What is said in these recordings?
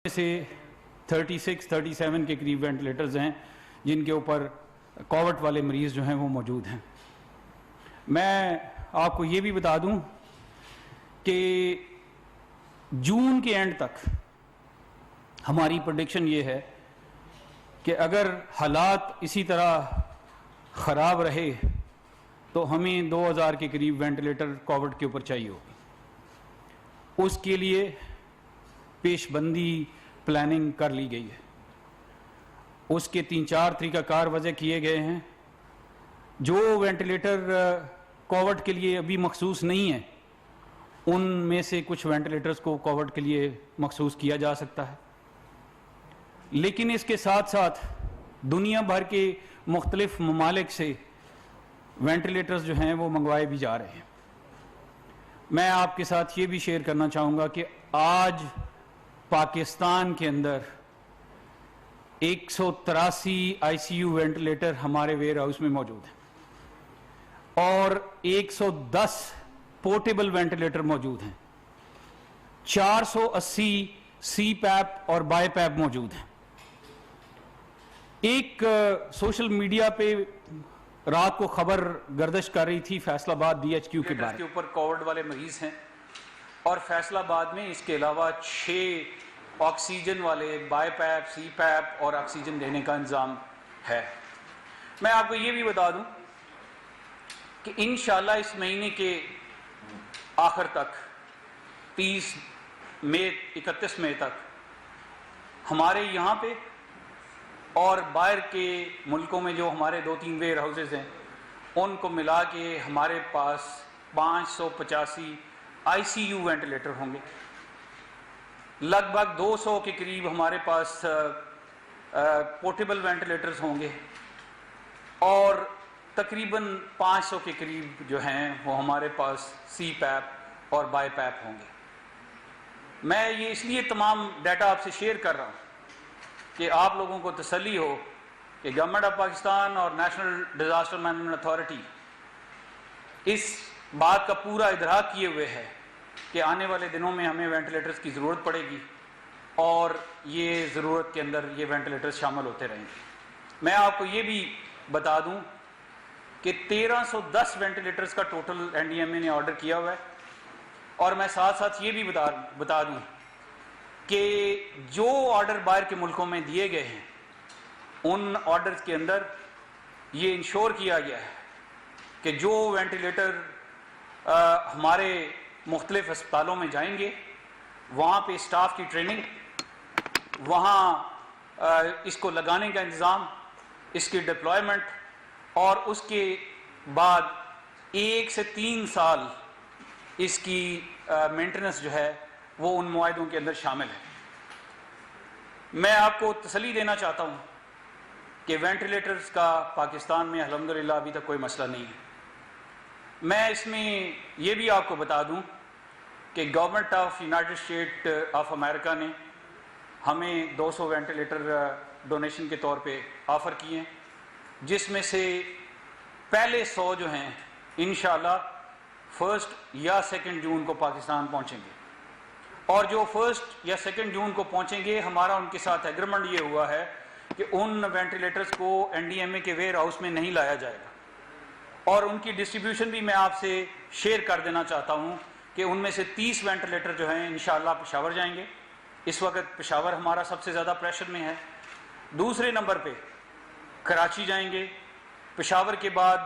سے 36-37 کے قریب وینٹیلیٹرز ہیں جن کے اوپر کووڈ والے مریض جو ہیں وہ موجود ہیں۔ میں آپ کو یہ بھی بتا دوں کہ جون کے اینڈ تک ہماری پریڈکشن یہ ہے کہ اگر حالات اسی طرح خراب رہے تو ہمیں 2000 کے قریب وینٹیلیٹر کووڈ کے اوپر چاہیے ہوگی۔ اس کے لیے پیش بندی پلاننگ کر لی گئی ہے، اس کے 3-4 طریقہ کار وضع کیے گئے ہیں۔ جو وینٹیلیٹر کووڈ کے لیے ابھی مخصوص نہیں ہے ان میں سے کچھ وینٹیلیٹرز کو کووڈ کے لیے مخصوص کیا جا سکتا ہے، لیکن اس کے ساتھ ساتھ دنیا بھر کے مختلف ممالک سے وینٹیلیٹرز جو ہیں وہ منگوائے بھی جا رہے ہیں۔ میں آپ کے ساتھ یہ بھی شیئر کرنا چاہوں گا کہ آج پاکستان کے اندر 183 آئی سی یو وینٹیلیٹر ہمارے ویئر ہاؤس میں موجود ہیں اور 110 پورٹیبل وینٹیلیٹر موجود ہیں، 480 سی پیپ اور بائی پیپ موجود ہیں۔ ایک سوشل میڈیا پہ رات کو خبر گردش کر رہی تھی فیصل آباد ڈی ایچ کیو کے بارے میں، اوپر کووڈ والے مریض ہیں اور فیصل آباد میں اس کے علاوہ 6 آکسیجن والے بائی پیپ، سی پیپ اور آکسیجن دینے کا انتظام ہے۔ میں آپ کو یہ بھی بتا دوں کہ انشاءاللہ اس مہینے کے آخر تک 31 مئی تک ہمارے یہاں پہ اور باہر کے ملکوں میں جو ہمارے 2-3 ویئر ہاؤسز ہیں ان کو ملا کے ہمارے پاس 585 آئی سی یو وینٹیلیٹر ہوں گے۔ لگ بھگ 200 کے قریب ہمارے پاس پورٹیبل وینٹیلیٹرز ہوں گے اور تقریباً 500 کے قریب جو ہیں وہ ہمارے پاس سی پیپ اور بائی پیپ ہوں گے۔ میں یہ اس لیے تمام ڈیٹا آپ سے شیئر کر رہا ہوں کہ آپ لوگوں کو تسلی ہو کہ گورنمنٹ آف پاکستان اور نیشنل ڈیزاسٹر مینجمنٹ اتھارٹی اس بات کا پورا ادراک کیے ہوئے ہے کہ آنے والے دنوں میں ہمیں وینٹیلیٹرز کی ضرورت پڑے گی اور یہ ضرورت کے اندر یہ وینٹیلیٹرز شامل ہوتے رہیں گے۔ میں آپ کو یہ بھی بتا دوں کہ 1310 وینٹیلیٹرز کا ٹوٹل این ڈی ایم اے نے آرڈر کیا ہوا ہے اور میں ساتھ ساتھ یہ بھی بتا دوں کہ جو آرڈر باہر کے ملکوں میں دیے گئے ہیں ان آرڈرز کے اندر یہ انشور کیا گیا ہے کہ جو وینٹیلیٹر ہمارے مختلف اسپتالوں میں جائیں گے وہاں پہ اسٹاف کی ٹریننگ، وہاں اس کو لگانے کا انتظام، اس کی ڈپلائمنٹ اور اس کے بعد 1 سے 3 سال اس کی مینٹیننس جو ہے وہ ان معاہدوں کے اندر شامل ہے۔ میں آپ کو تسلی دینا چاہتا ہوں کہ وینٹیلیٹرز کا پاکستان میں الحمدللہ ابھی تک کوئی مسئلہ نہیں ہے۔ میں اس میں یہ بھی آپ کو بتا دوں کہ government of United state of America نے ہمیں 200 وینٹیلیٹر ڈونیشن کے طور پہ آفر کیے ہیں، جس میں سے پہلے 100 جو ہیں انشاءاللہ 1 یا 2 جون کو پاکستان پہنچیں گے اور جو 1 یا 2 جون کو پہنچیں گے ہمارا ان کے ساتھ ایگریمنٹ یہ ہوا ہے کہ ان وینٹیلیٹرز کو این ڈی ایم اے کے ویئر ہاؤس میں نہیں لایا جائے گا اور ان کی ڈسٹریبیوشن بھی میں آپ سے شیئر کر دینا چاہتا ہوں کہ ان میں سے 30 وینٹیلیٹر جو ہیں انشاءاللہ پشاور جائیں گے۔ اس وقت پشاور ہمارا سب سے زیادہ پریشر میں ہے۔ دوسرے نمبر پہ کراچی جائیں گے، پشاور کے بعد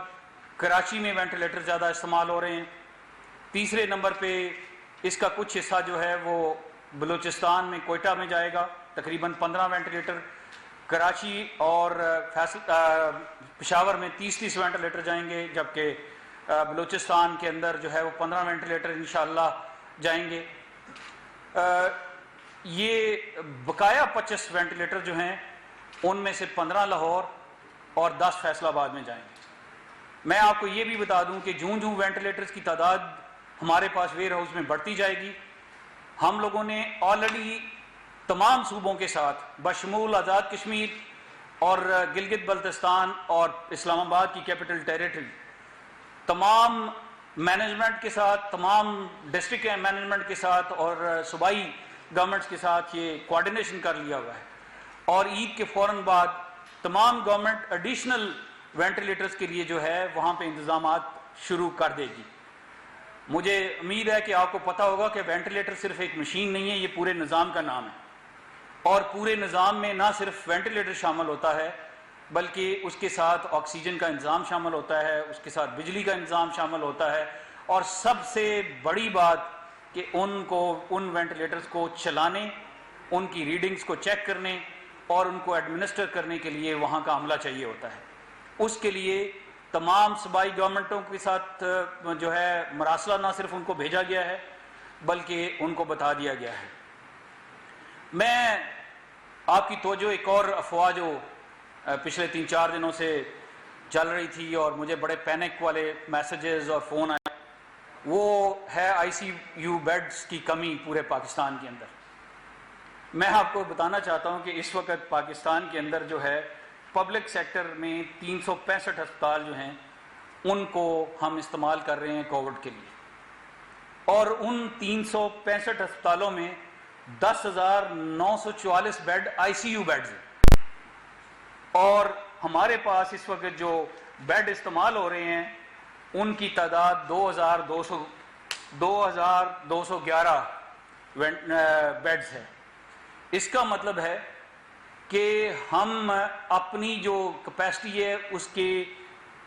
کراچی میں وینٹیلیٹر زیادہ استعمال ہو رہے ہیں۔ تیسرے نمبر پہ اس کا کچھ حصہ جو ہے وہ بلوچستان میں کوئٹہ میں جائے گا، تقریباً 15 وینٹیلیٹر۔ کراچی اور پشاور میں 30 وینٹیلیٹر جائیں گے، جبکہ بلوچستان کے اندر جو ہے وہ 15 وینٹیلیٹر انشاءاللہ جائیں گے۔ یہ بقایا 25 وینٹیلیٹر جو ہیں ان میں سے 15 لاہور اور 10 فیصل آباد میں جائیں گے۔ میں آپ کو یہ بھی بتا دوں کہ جوں جوں وینٹیلیٹرز کی تعداد ہمارے پاس ویئر ہاؤس میں بڑھتی جائے گی، ہم لوگوں نے آلریڈی تمام صوبوں کے ساتھ بشمول آزاد کشمیر اور گلگت بلتستان اور اسلام آباد کی کیپٹل ٹیریٹری تمام مینجمنٹ کے ساتھ، تمام ڈسٹرکٹ مینجمنٹ کے ساتھ اور صوبائی گورنمنٹس کے ساتھ یہ کوارڈینیشن کر لیا ہوا ہے، اور عید کے فوراً بعد تمام گورنمنٹ ایڈیشنل وینٹیلیٹرز کے لیے جو ہے وہاں پہ انتظامات شروع کر دے گی۔ مجھے امید ہے کہ آپ کو پتہ ہوگا کہ وینٹیلیٹر صرف ایک مشین نہیں ہے، یہ پورے نظام کا نام ہے، اور پورے نظام میں نہ صرف وینٹیلیٹر شامل ہوتا ہے بلکہ اس کے ساتھ آکسیجن کا انتظام شامل ہوتا ہے، اس کے ساتھ بجلی کا انتظام شامل ہوتا ہے، اور سب سے بڑی بات کہ ان وینٹیلیٹرز کو چلانے، ان کی ریڈنگز کو چیک کرنے اور ان کو ایڈمنسٹر کرنے کے لیے وہاں کا عملہ چاہیے ہوتا ہے۔ اس کے لیے تمام صوبائی گورنمنٹوں کے ساتھ جو ہے مراسلہ نہ صرف ان کو بھیجا گیا ہے بلکہ ان کو بتا دیا گیا ہے۔ میں آپ کی توجہ ایک اور افواہ جو پچھلے 3-4 دنوں سے چل رہی تھی اور مجھے بڑے پینک والے میسیجز اور فون آئے، وہ ہے آئی سی یو بیڈز کی کمی پورے پاکستان کے اندر۔ میں آپ کو بتانا چاہتا ہوں کہ اس وقت پاکستان کے اندر جو ہے پبلک سیکٹر میں 365 ہسپتال جو ہیں ان کو ہم استعمال کر رہے ہیں کووڈ کے لیے، اور ان 365 ہسپتالوں میں 10,944 bed I C U beds ہیں، اور ہمارے پاس اس وقت جو بیڈ استعمال ہو رہے ہیں ان کی تعداد 2,211 بیڈز ہے۔ اس کا مطلب ہے کہ ہم اپنی جو کیپیسٹی ہے اس کے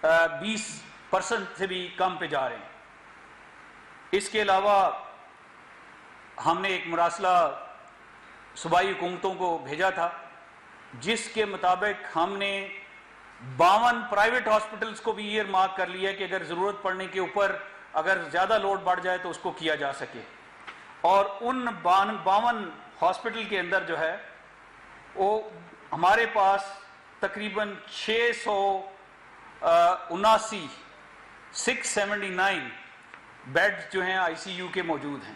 20% سے بھی کم پہ جا رہے ہیں۔ اس کے علاوہ ہم نے ایک مراسلہ صوبائی حکومتوں کو بھیجا تھا جس کے مطابق ہم نے 52 پرائیویٹ ہاسپٹلز کو بھی ایئر مارک کر لیا کہ اگر ضرورت پڑنے کے اوپر اگر زیادہ لوڈ بڑھ جائے تو اس کو کیا جا سکے، اور ان 52 ہاسپٹل کے اندر جو ہے وہ ہمارے پاس تقریباً 679 بیڈ جو ہیں آئی سی یو کے موجود ہیں۔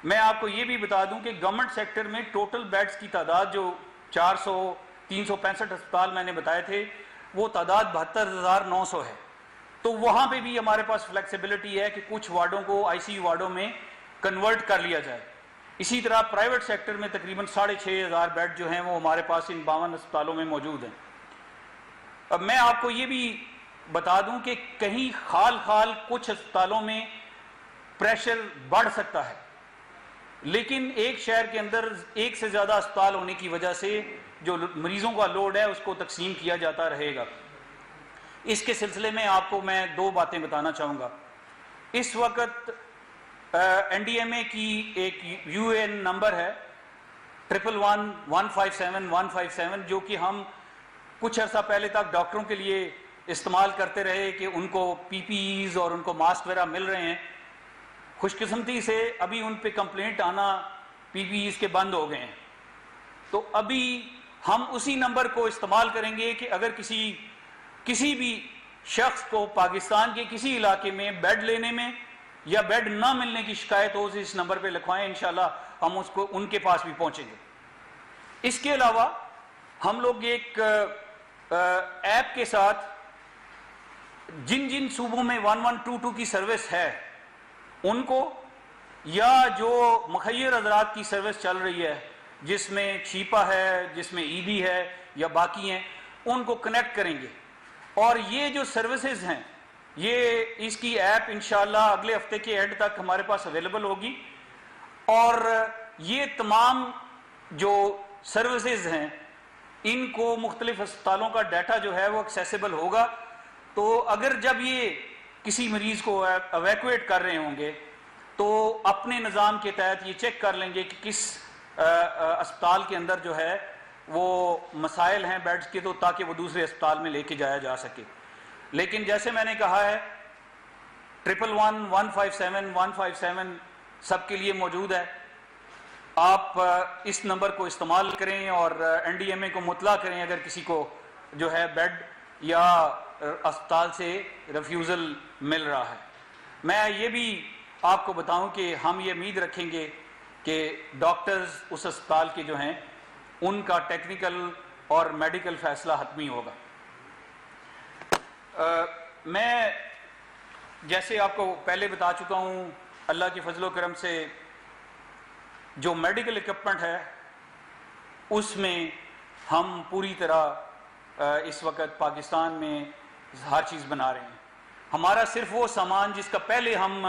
میں آپ کو یہ بھی بتا دوں کہ گورنمنٹ سیکٹر میں ٹوٹل بیڈز کی تعداد جو 365 ہسپتال میں نے بتائے تھے وہ تعداد 72,900 ہے، تو وہاں پہ بھی ہمارے پاس فلیکسیبلٹی ہے کہ کچھ وارڈوں کو آئی سی یو وارڈوں میں کنورٹ کر لیا جائے۔ اسی طرح پرائیویٹ سیکٹر میں تقریباً 6,500 بیڈ جو ہیں وہ ہمارے پاس ان 52 ہسپتالوں میں موجود ہیں۔ اب میں آپ کو یہ بھی بتا دوں کہ کہیں خال کچھ ہسپتالوں میں پریشر بڑھ سکتا ہے، لیکن ایک شہر کے اندر ایک سے زیادہ ہسپتال ہونے کی وجہ سے جو مریضوں کا لوڈ ہے اس کو تقسیم کیا جاتا رہے گا۔ اس کے سلسلے میں آپ کو میں 2 باتیں بتانا چاہوں گا۔ اس وقت این ڈی ایم اے کی ایک یو اے این نمبر ہے 111-157-157 جو کہ ہم کچھ عرصہ پہلے تک ڈاکٹروں کے لیے استعمال کرتے رہے کہ ان کو پی پی ایز اور ان کو ماسک وغیرہ مل رہے ہیں۔ خوش قسمتی سے ابھی ان پہ کمپلینٹ آنا پی پی ایز کے بند ہو گئے ہیں، تو ابھی ہم اسی نمبر کو استعمال کریں گے کہ اگر کسی بھی شخص کو پاکستان کے کسی علاقے میں بیڈ لینے میں یا بیڈ نہ ملنے کی شکایت ہو اس نمبر پہ لکھوائیں، انشاءاللہ ہم اس کو ان کے پاس بھی پہنچیں گے۔ اس کے علاوہ ہم لوگ ایک ایپ کے ساتھ جن صوبوں میں 1122 کی سروس ہے ان کو، یا جو مخیر حضرات کی سروس چل رہی ہے جس میں شیپا ہے، جس میں ای بی ہے یا باقی ہیں، ان کو کنیکٹ کریں گے، اور یہ جو سروسز ہیں یہ اس کی ایپ انشاءاللہ اگلے ہفتے کے اینڈ تک ہمارے پاس اویلیبل ہوگی، اور یہ تمام جو سروسز ہیں ان کو مختلف ہسپتالوں کا ڈیٹا جو ہے وہ ایکسیسیبل ہوگا، تو اگر جب یہ کسی مریض کو ایویکویٹ کر رہے ہوں گے تو اپنے نظام کے تحت یہ چیک کر لیں گے کہ کس اسپتال کے اندر جو ہے وہ مسائل ہیں بیڈز کے، تو تاکہ وہ دوسرے اسپتال میں لے کے جایا جا سکے۔ لیکن جیسے میں نے کہا ہے 111-157-157 سب کے لیے موجود ہے، آپ اس نمبر کو استعمال کریں اور این ڈی ایم اے کو مطلع کریں اگر کسی کو جو ہے بیڈ یا اسپتال سے ریفیوزل مل رہا ہے۔ میں یہ بھی آپ کو بتاؤں کہ ہم یہ امید رکھیں گے کہ ڈاکٹرز اس اسپتال کے جو ہیں ان کا ٹیکنیکل اور میڈیکل فیصلہ حتمی ہوگا۔ میں جیسے آپ کو پہلے بتا چکا ہوں، اللہ کے فضل و کرم سے جو میڈیکل اکوپمنٹ ہے اس میں ہم پوری طرح اس وقت پاکستان میں ہر چیز بنا رہے ہیں. ہمارا صرف وہ سامان جس کا پہلے ہم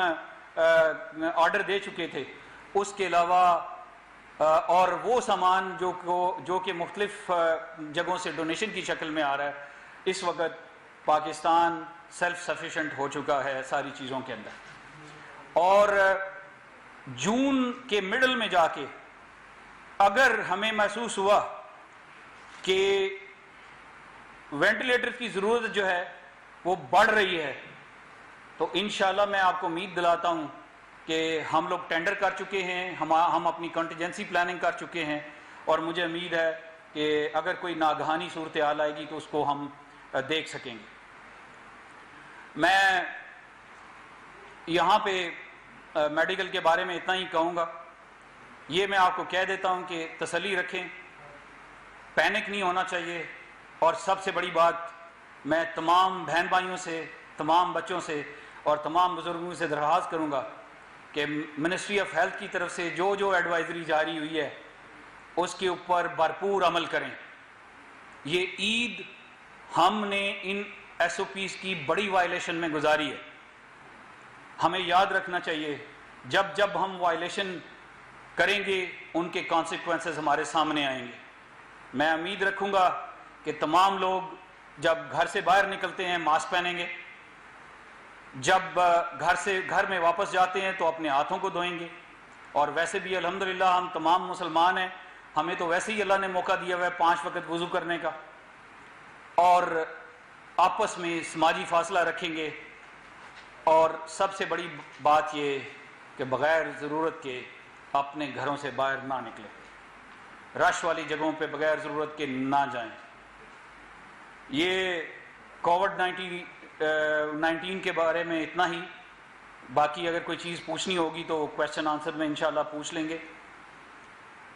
آرڈر دے چکے تھے، اس کے علاوہ اور وہ سامان جو کہ مختلف جگہوں سے ڈونیشن کی شکل میں آ رہا ہے، اس وقت پاکستان سیلف سفیشینٹ ہو چکا ہے ساری چیزوں کے اندر. اور جون کے مڈل میں جا کے اگر ہمیں محسوس ہوا کہ وینٹیلیٹر کی ضرورت جو ہے وہ بڑھ رہی ہے، تو انشاءاللہ میں آپ کو امید دلاتا ہوں کہ ہم لوگ ٹینڈر کر چکے ہیں، ہم اپنی کنٹیجنسی پلاننگ کر چکے ہیں، اور مجھے امید ہے کہ اگر کوئی ناگہانی صورتحال آئے گی تو اس کو ہم دیکھ سکیں گے. میں یہاں پہ میڈیکل کے بارے میں اتنا ہی کہوں گا. یہ میں آپ کو کہہ دیتا ہوں کہ تسلی رکھیں، پینک نہیں ہونا چاہیے. اور سب سے بڑی بات، میں تمام بہن بھائیوں سے، تمام بچوں سے اور تمام بزرگوں سے درخواست کروں گا کہ منسٹری آف ہیلتھ کی طرف سے جو ایڈوائزری جاری ہوئی ہے اس کے اوپر بھرپور عمل کریں. یہ عید ہم نے ان ایس او پیز کی بڑی وائلیشن میں گزاری ہے. ہمیں یاد رکھنا چاہیے جب ہم وائلیشن کریں گے ان کے کانسیکوینسز ہمارے سامنے آئیں گے. میں امید رکھوں گا کہ تمام لوگ جب گھر سے باہر نکلتے ہیں ماسک پہنیں گے، جب گھر میں واپس جاتے ہیں تو اپنے ہاتھوں کو دھوئیں گے. اور ویسے بھی الحمدللہ ہم تمام مسلمان ہیں، ہمیں تو ویسے ہی اللہ نے موقع دیا ہوا ہے 5 وقت وضو کرنے کا. اور آپس میں سماجی فاصلہ رکھیں گے. اور سب سے بڑی بات یہ کہ بغیر ضرورت کے اپنے گھروں سے باہر نہ نکلیں، رش والی جگہوں پہ بغیر ضرورت کے نہ جائیں. یہ کووڈ 19 کے بارے میں اتنا ہی. باقی اگر کوئی چیز پوچھنی ہوگی تو کویسچن آنسر میں انشاءاللہ پوچھ لیں گے.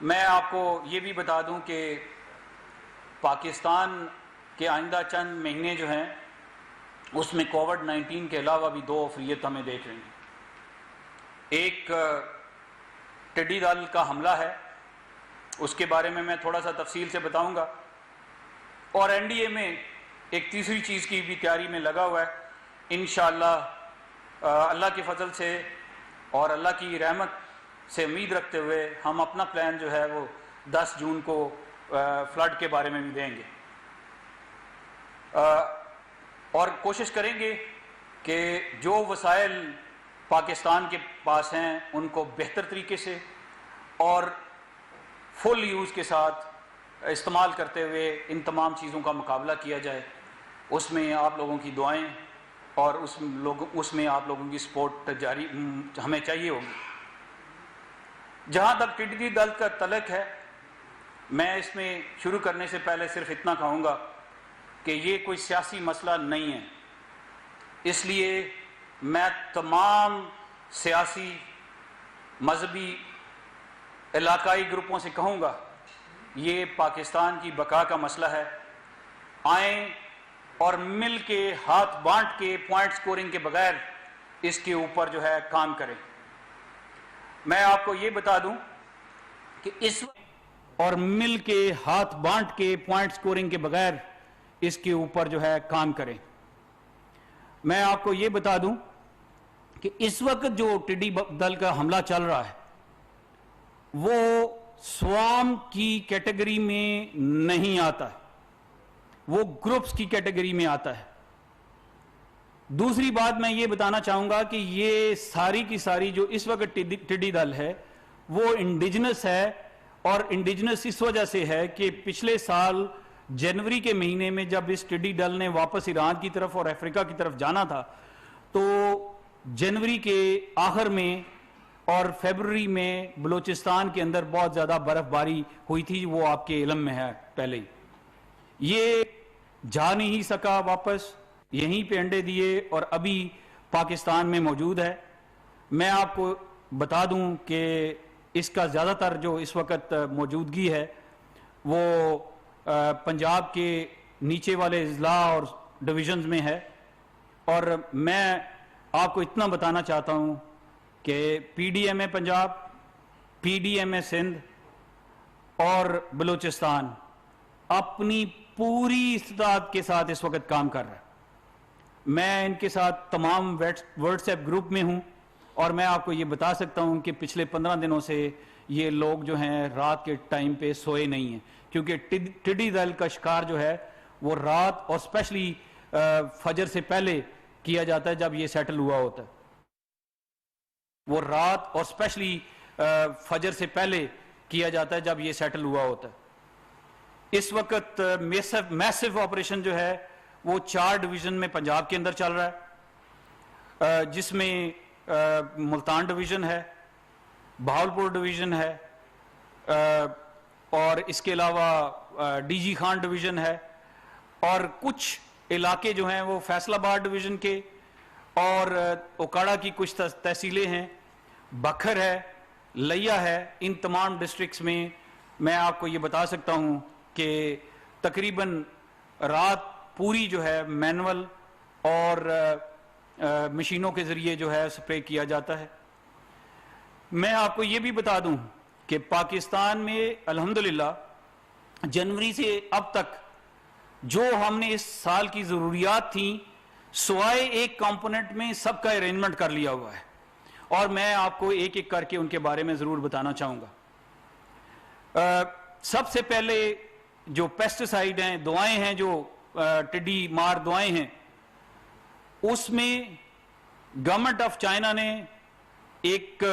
میں آپ کو یہ بھی بتا دوں کہ پاکستان کے آئندہ چند مہینے جو ہیں اس میں کووڈ 19 کے علاوہ بھی 2 افریت ہمیں دیکھ رہی ہیں. ایک ٹڈی دل کا حملہ ہے، اس کے بارے میں میں تھوڑا سا تفصیل سے بتاؤں گا. اور این ڈی اے میں ایک تیسری چیز کی بھی تیاری میں لگا ہوا ہے. انشاءاللہ اللہ کے فضل سے اور اللہ کی رحمت سے امید رکھتے ہوئے ہم اپنا پلان جو ہے وہ 10 جون کو فلڈ کے بارے میں بھی دیں گے. اور کوشش کریں گے کہ جو وسائل پاکستان کے پاس ہیں ان کو بہتر طریقے سے اور فل یوز کے ساتھ استعمال کرتے ہوئے ان تمام چیزوں کا مقابلہ کیا جائے. اس میں آپ لوگوں کی دعائیں اور اس میں آپ لوگوں کی سپورٹ جاری ہمیں چاہیے ہوگی. جہاں تک ٹڈی دل کا تعلق ہے، میں اس میں شروع کرنے سے پہلے صرف اتنا کہوں گا کہ یہ کوئی سیاسی مسئلہ نہیں ہے. اس لیے میں تمام سیاسی، مذہبی، علاقائی گروپوں سے کہوں گا یہ پاکستان کی بقا کا مسئلہ ہے. آئیں اور مل کے ہاتھ بانٹ کے پوائنٹ سکورنگ کے بغیر اس کے اوپر جو ہے کام کریں. میں آپ کو یہ بتا دوں کہ اس وقت اور مل کے ہاتھ بانٹ کے پوائنٹ سکورنگ کے بغیر اس کے اوپر جو ہے کام کریں. میں آپ کو یہ بتا دوں کہ اس وقت جو ٹڈی دل کا حملہ چل رہا ہے وہ سوام کی کیٹیگری میں نہیں آتا ہے، وہ گروپس کی کیٹیگری میں آتا ہے. دوسری بات میں یہ بتانا چاہوں گا کہ یہ ساری کی ساری جو اس وقت ٹڈی دل ہے وہ انڈیجنس ہے. اور انڈیجنس اس وجہ سے ہے کہ پچھلے سال جنوری کے مہینے میں جب اس ٹڈی دل نے واپس ایران کی طرف اور افریقہ کی طرف جانا تھا تو جنوری کے آخر میں اور فیبروری میں بلوچستان کے اندر بہت زیادہ برف باری ہوئی تھی، وہ آپ کے علم میں ہے پہلے ہی. یہ جا نہیں سکا واپس، یہیں پہ انڈے دیے اور ابھی پاکستان میں موجود ہے. میں آپ کو بتا دوں کہ اس کا زیادہ تر جو اس وقت موجودگی ہے وہ پنجاب کے نیچے والے اضلاع اور ڈویژنز میں ہے. اور میں آپ کو اتنا بتانا چاہتا ہوں کہ پی ڈی ایم اے پنجاب، PDMA سندھ اور بلوچستان اپنی پوری استطاعت کے ساتھ اس وقت کام کر رہا ہے. میں ان کے ساتھ تمام واٹس ایپ گروپ میں ہوں اور میں آپ کو یہ بتا سکتا ہوں کہ پچھلے 15 دنوں سے یہ لوگ جو ہیں رات کے ٹائم پہ سوئے نہیں ہیں, کیونکہ ٹڈی دل کا شکار جو ہے وہ رات اور اسپیشلی فجر سے پہلے کیا جاتا ہے جب یہ سیٹل ہوا ہوتا ہے. وہ رات اور اسپیشلی فجر سے پہلے کیا جاتا ہے جب یہ سیٹل ہوا ہوتا ہے. اس وقت میسو آپریشن جو ہے وہ 4 ڈویژن میں پنجاب کے اندر چل رہا ہے, جس میں ملتان ڈویژن ہے, بہاولپور ڈویژن ہے, اور اس کے علاوہ ڈی جی خان ڈویژن ہے, اور کچھ علاقے جو ہیں وہ فیصل آباد ڈویژن کے, اور اوکاڑا کی کچھ تحصیلیں ہیں, بکھر ہے, لیا ہے. ان تمام ڈسٹرکٹس میں آپ کو یہ بتا سکتا ہوں کہ تقریباً رات پوری جو ہے مینول اور مشینوں کے ذریعے جو ہے سپرے کیا جاتا ہے. میں آپ کو یہ بھی بتا دوں کہ پاکستان میں الحمدللہ جنوری سے اب تک جو ہم نے اس سال کی ضروریات تھیں سوائے ایک کمپوننٹ میں سب کا ارینجمنٹ کر لیا ہوا ہے, اور میں آپ کو ایک ایک کر کے ان کے بارے میں ضرور بتانا چاہوں گا. سب سے پہلے جو پیسٹیسائیڈ ہیں, دوائیں ہیں, جو ٹڈی مار دوائیں ہیں, اس میں گورنمنٹ آف چائنا نے ایک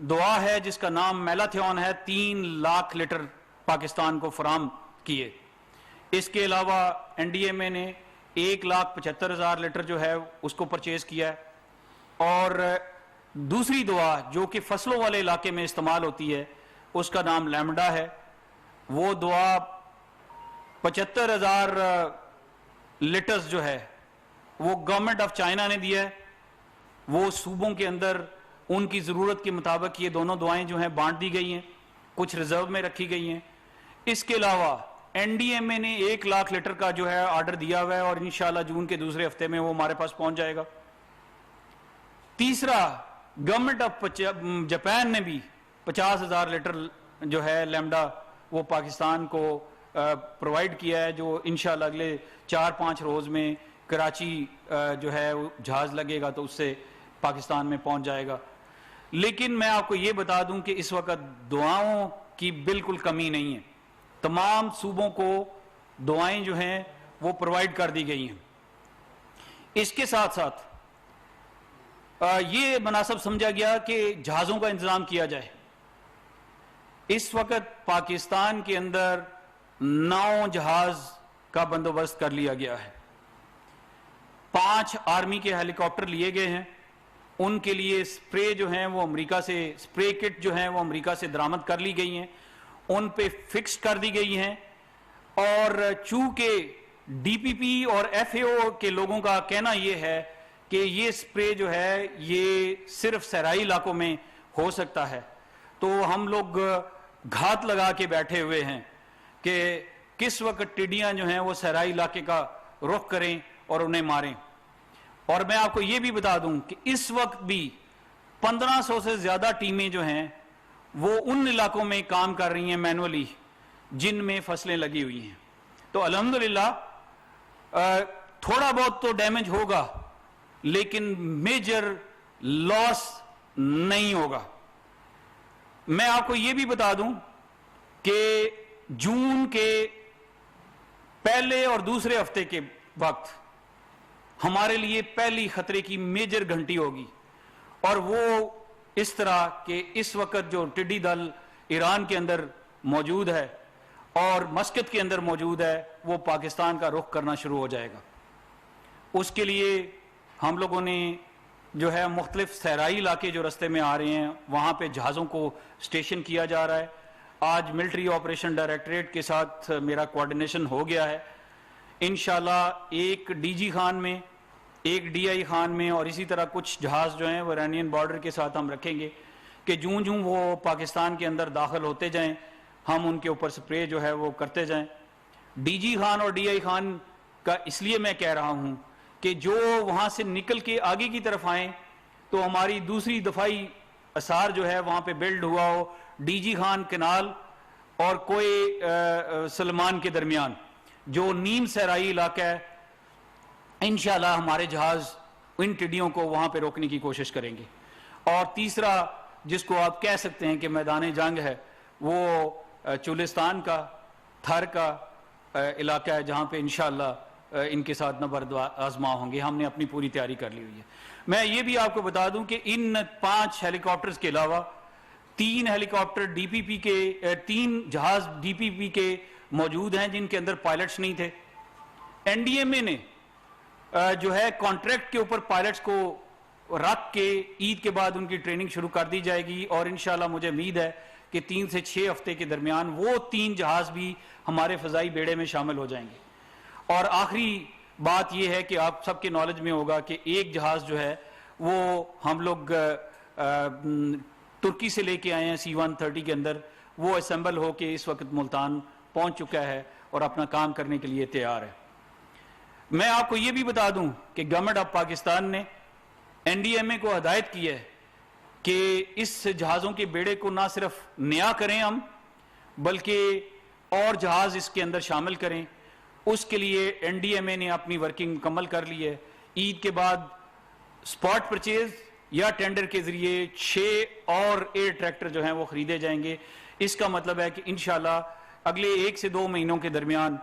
دوا ہے جس کا نام میلاتھیون ہے, 3 لاکھ لیٹر پاکستان کو فراہم کیے. اس کے علاوہ NDMA نے 1,75,000 لیٹر جو ہے اس کو پرچیز کیا ہے. اور دوسری دوا جو کہ فصلوں والے علاقے میں استعمال ہوتی ہے اس کا نام لیمڈا ہے. وہ دوا 75,000 لیٹرز جو ہے وہ گورنمنٹ آف چائنا نے دیا ہے. وہ صوبوں کے اندر ان کی ضرورت کے مطابق یہ دونوں دوائیں جو ہیں بانٹ دی گئی ہیں, کچھ ریزرو میں رکھی گئی ہیں. اس کے علاوہ NDMA نے 1 لاکھ لیٹر کا جو ہے آرڈر دیا ہوا ہے, اور انشاءاللہ جون کے دوسرے ہفتے میں وہ ہمارے پاس پہنچ جائے گا. تیسرا, گورنمنٹ آف جاپان نے بھی 50,000 لیٹر جو ہے لیمڈا وہ پاکستان کو پرووائڈ کیا ہے, جو انشاءاللہ اگلے 4-5 روز میں کراچی جو ہے جہاز لگے گا تو اس سے پاکستان میں پہنچ جائے گا. لیکن میں آپ کو یہ بتا دوں کہ اس وقت دعاؤں کی بالکل کمی نہیں ہے, تمام صوبوں کو دعائیں جو ہیں وہ پرووائڈ کر دی گئی ہیں. اس کے ساتھ ساتھ یہ مناسب سمجھا گیا کہ جہازوں کا انتظام کیا جائے. اس وقت پاکستان کے اندر 9 جہاز کا بندوبست کر لیا گیا ہے. 5 آرمی کے ہیلی کاپٹر لیے گئے ہیں, ان کے لیے سپرے جو ہیں وہ امریکہ سے, سپرے کٹ جو ہیں وہ امریکہ سے درآمد کر لی گئی ہیں, ان پہ فکس کر دی گئی ہیں. اور چونکہ DPP اور FAO کے لوگوں کا کہنا یہ ہے کہ یہ سپرے جو ہے یہ صرف صحرائی علاقوں میں ہو سکتا ہے, تو ہم لوگ گھات لگا کے بیٹھے ہوئے ہیں کہ کس وقت ٹڈیاں جو ہیں وہ صحرائی علاقے کا رخ کریں اور انہیں ماریں. اور میں آپ کو یہ بھی بتا دوں کہ اس وقت بھی 1500 سے زیادہ ٹیمیں جو ہیں وہ ان علاقوں میں کام کر رہی ہیں مینولی جن میں فصلیں لگی ہوئی ہیں. تو الحمدللہ تھوڑا بہت تو ڈیمیج ہوگا لیکن میجر لاس نہیں ہوگا. میں آپ کو یہ بھی بتا دوں کہ جون کے پہلے اور دوسرے ہفتے کے وقت ہمارے لیے پہلی خطرے کی میجر گھنٹی ہوگی, اور وہ اس طرح کہ اس وقت جو ٹڈی دل ایران کے اندر موجود ہے اور مسقط کے اندر موجود ہے وہ پاکستان کا رخ کرنا شروع ہو جائے گا. اس کے لیے ہم لوگوں نے جو ہے مختلف صحرائی علاقے جو رستے میں آ رہے ہیں وہاں پہ جہازوں کو اسٹیشن کیا جا رہا ہے. آج ملٹری آپریشن ڈائریکٹریٹ کے ساتھ میرا کوارڈینیشن ہو گیا ہے. انشاءاللہ ایک DG خان میں, ایک DI خان میں, اور اسی طرح کچھ جہاز جو ہیں وہ ایرانین بارڈر کے ساتھ ہم رکھیں گے کہ جوں وہ پاکستان کے اندر داخل ہوتے جائیں ہم ان کے اوپر سپرے جو ہے وہ کرتے جائیں. DG خان اور DI خان کا اس لیے میں کہہ رہا ہوں کہ جو وہاں سے نکل کے آگے کی طرف آئیں تو ہماری دوسری دفاعی اثار جو ہے وہاں پہ بلڈ ہوا ہو، ڈی جی خان کنال اور کوئی سلمان کے درمیان جو نیم صحرائی علاقہ ہے، انشاءاللہ ہمارے جہاز ان ٹڈیوں کو وہاں پہ روکنے کی کوشش کریں گے۔ اور تیسرا جس کو آپ کہہ سکتے ہیں کہ میدان جنگ ہے، وہ چولستان کا، تھر کا علاقہ ہے، جہاں پہ انشاءاللہ ان کے ساتھ نبرد آزما ہوں گے۔ ہم نے اپنی پوری تیاری کر لی ہوئی ہے۔ میں یہ بھی آپ کو بتا دوں کہ ان 5 ہیلی کاپٹرز کے علاوہ 3 ہیلی کاپٹر ڈی پی پی کے 3 جہاز ڈی پی پی کے موجود ہیں جن کے اندر پائلٹس نہیں تھے۔ این ڈی ایم اے نے جو ہے کانٹریکٹ کے اوپر پائلٹس کو رکھ کے عید کے بعد ان کی ٹریننگ شروع کر دی جائے گی، اور انشاءاللہ مجھے امید ہے کہ 3 سے 6 ہفتے کے درمیان وہ 3 جہاز بھی ہمارے فضائی بیڑے میں شامل ہو جائیں گے۔ اور آخری بات یہ ہے کہ آپ سب کے نالج میں ہوگا کہ ایک جہاز جو ہے وہ ہم لوگ ترکی سے لے کے آئے ہیں C-130 کے اندر، وہ اسمبل ہو کے اس وقت ملتان پہنچ چکا ہے اور اپنا کام کرنے کے لیے تیار ہے۔ میں آپ کو یہ بھی بتا دوں کہ گورنمنٹ آف پاکستان نے این ڈی ایم اے کو ہدایت کی ہے کہ اس جہازوں کے بیڑے کو نہ صرف نیا کریں ہم، بلکہ اور جہاز اس کے اندر شامل کریں۔ اس کے لیے این ڈی ایم اے نے اپنی ورکنگ مکمل کر لی ہے۔ عید کے بعد سپاٹ پرچیز یا ٹینڈر کے ذریعے 6 اور ایئر ٹریکٹر جو ہیں وہ خریدے جائیں گے۔ اس کا مطلب ہے کہ انشاءاللہ اگلے 1 سے 2 مہینوں کے درمیان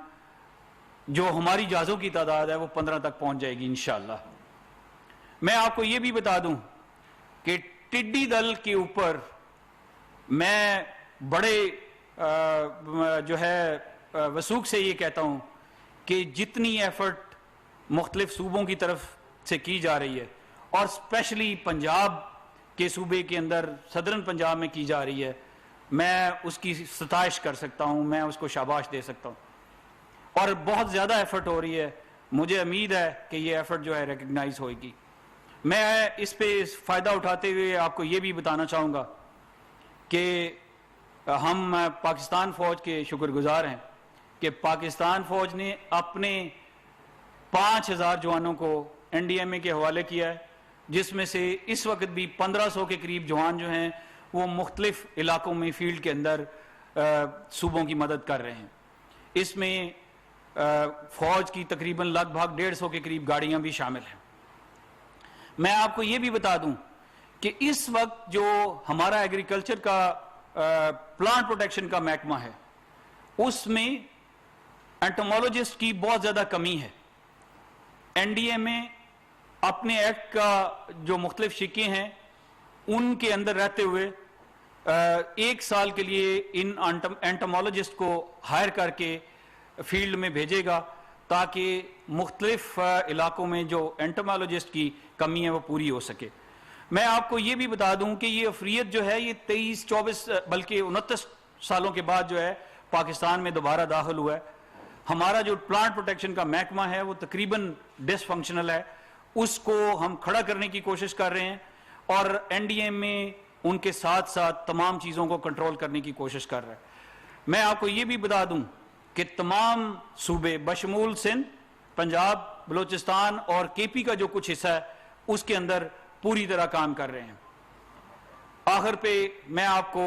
جو ہماری جہازوں کی تعداد ہے وہ 15 تک پہنچ جائے گی انشاءاللہ۔ میں آپ کو یہ بھی بتا دوں کہ ٹڈی دل کے اوپر میں بڑے جو ہے وثوق سے یہ کہتا ہوں کہ جتنی ایفرٹ مختلف صوبوں کی طرف سے کی جا رہی ہے، اور اسپیشلی پنجاب کے صوبے کے اندر صدرن پنجاب میں کی جا رہی ہے، میں اس کی ستائش کر سکتا ہوں، میں اس کو شاباش دے سکتا ہوں، اور بہت زیادہ ایفرٹ ہو رہی ہے۔ مجھے امید ہے کہ یہ ایفرٹ جو ہے ریکگنائز ہوئے گی۔ میں اس پہ فائدہ اٹھاتے ہوئے آپ کو یہ بھی بتانا چاہوں گا کہ ہم پاکستان فوج کے شکر گزار ہیں کہ پاکستان فوج نے اپنے 5000 جوانوں کو این ڈی ایم اے کے حوالے کیا ہے، جس میں سے اس وقت بھی 1500 کے قریب جوان جو ہیں وہ مختلف علاقوں میں فیلڈ کے اندر صوبوں کی مدد کر رہے ہیں۔ اس میں فوج کی تقریباً لگ بھگ 150 کے قریب گاڑیاں بھی شامل ہیں۔ میں آپ کو یہ بھی بتا دوں کہ اس وقت جو ہمارا ایگریکلچر کا پلانٹ پروٹیکشن کا محکمہ ہے، اس میں انٹومولوجسٹ کی بہت زیادہ کمی ہے۔ این ڈی ایم اے اپنے ایکٹ کا جو مختلف شقیں ہیں ان کے اندر رہتے ہوئے 1 سال کے لیے ان انٹومولوجسٹ کو ہائر کر کے فیلڈ میں بھیجے گا تاکہ مختلف علاقوں میں جو انٹومولوجسٹ کی کمی ہے وہ پوری ہو سکے۔ میں آپ کو یہ بھی بتا دوں کہ یہ افریت جو ہے یہ 23 24 بلکہ 29 سالوں کے بعد جو ہے پاکستان میں دوبارہ داخل ہوا ہے۔ ہمارا جو پلانٹ پروٹیکشن کا محکمہ ہے وہ تقریباً ڈس فنکشنل ہے، اس کو ہم کھڑا کرنے کی کوشش کر رہے ہیں، اور این ڈی ایم میں ان کے ساتھ ساتھ تمام چیزوں کو کنٹرول کرنے کی کوشش کر رہا ہے۔ میں آپ کو یہ بھی بتا دوں کہ تمام صوبے بشمول سندھ، پنجاب، بلوچستان اور کے پی کا جو کچھ حصہ ہے اس کے اندر پوری طرح کام کر رہے ہیں۔ آخر پہ میں آپ کو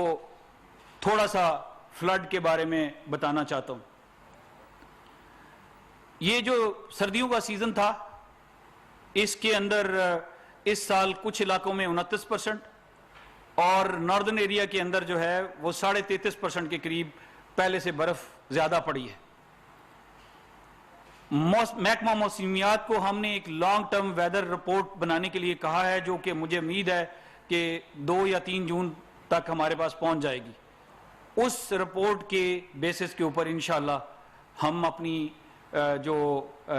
تھوڑا سا فلڈ کے بارے میں بتانا چاہتا ہوں۔ یہ جو سردیوں کا سیزن تھا اس کے اندر اس سال کچھ علاقوں میں 29% اور ناردرن ایریا کے اندر جو ہے وہ 33.5% کے قریب پہلے سے برف زیادہ پڑی ہے۔ محکمہ موسمیات کو ہم نے ایک لانگ ٹرم ویدر رپورٹ بنانے کے لیے کہا ہے، جو کہ مجھے امید ہے کہ 2 یا 3 جون تک ہمارے پاس پہنچ جائے گی۔ اس رپورٹ کے بیسس کے اوپر انشاءاللہ ہم اپنی جو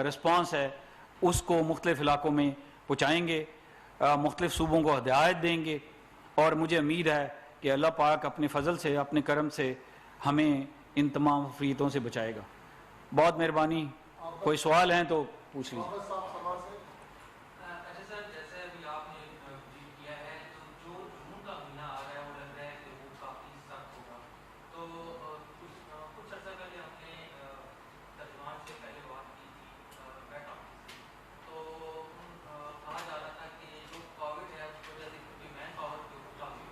رسپانس ہے اس کو مختلف علاقوں میں پہنچائیں گے، مختلف صوبوں کو ہدایت دیں گے، اور مجھے امید ہے کہ اللہ پاک اپنے فضل سے، اپنے کرم سے ہمیں ان تمام افریتوں سے بچائے گا۔ بہت مہربانی۔ کوئی سوال ہیں تو پوچھ لیجیے۔ اچھا سر، جیسے ابھی آپ نے ٹویٹ کیا ہے تو جو جون کا مہینہ آ رہا ہے وہ لگ رہا ہے کہ وہ کافی سخت ہوگا، تو کچھ عرصہ پہلے ہم نے ترجمان سے پہلے بات کی تھی بیٹ آفس سے، تو کہا جا رہا تھا کہ جو کووڈ ہے اس کی وجہ سے کیونکہ مین پاور کے اوپر کافی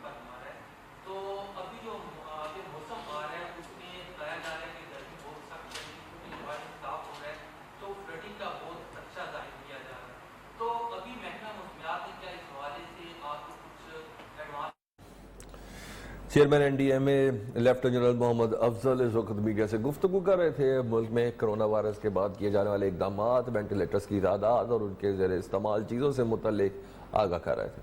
chairman N D M A lieutenant general Muhammad Afzal اس وقت میڈیا سے گفتگو کر رہے تھے. ملک میں کرونا وائرس کے بعد کیے جانے والے اقدامات، وینٹیلیٹرز کی تعداد اور ان کے زیر استعمال چیزوں سے متعلق آگاہ کر رہے تھے.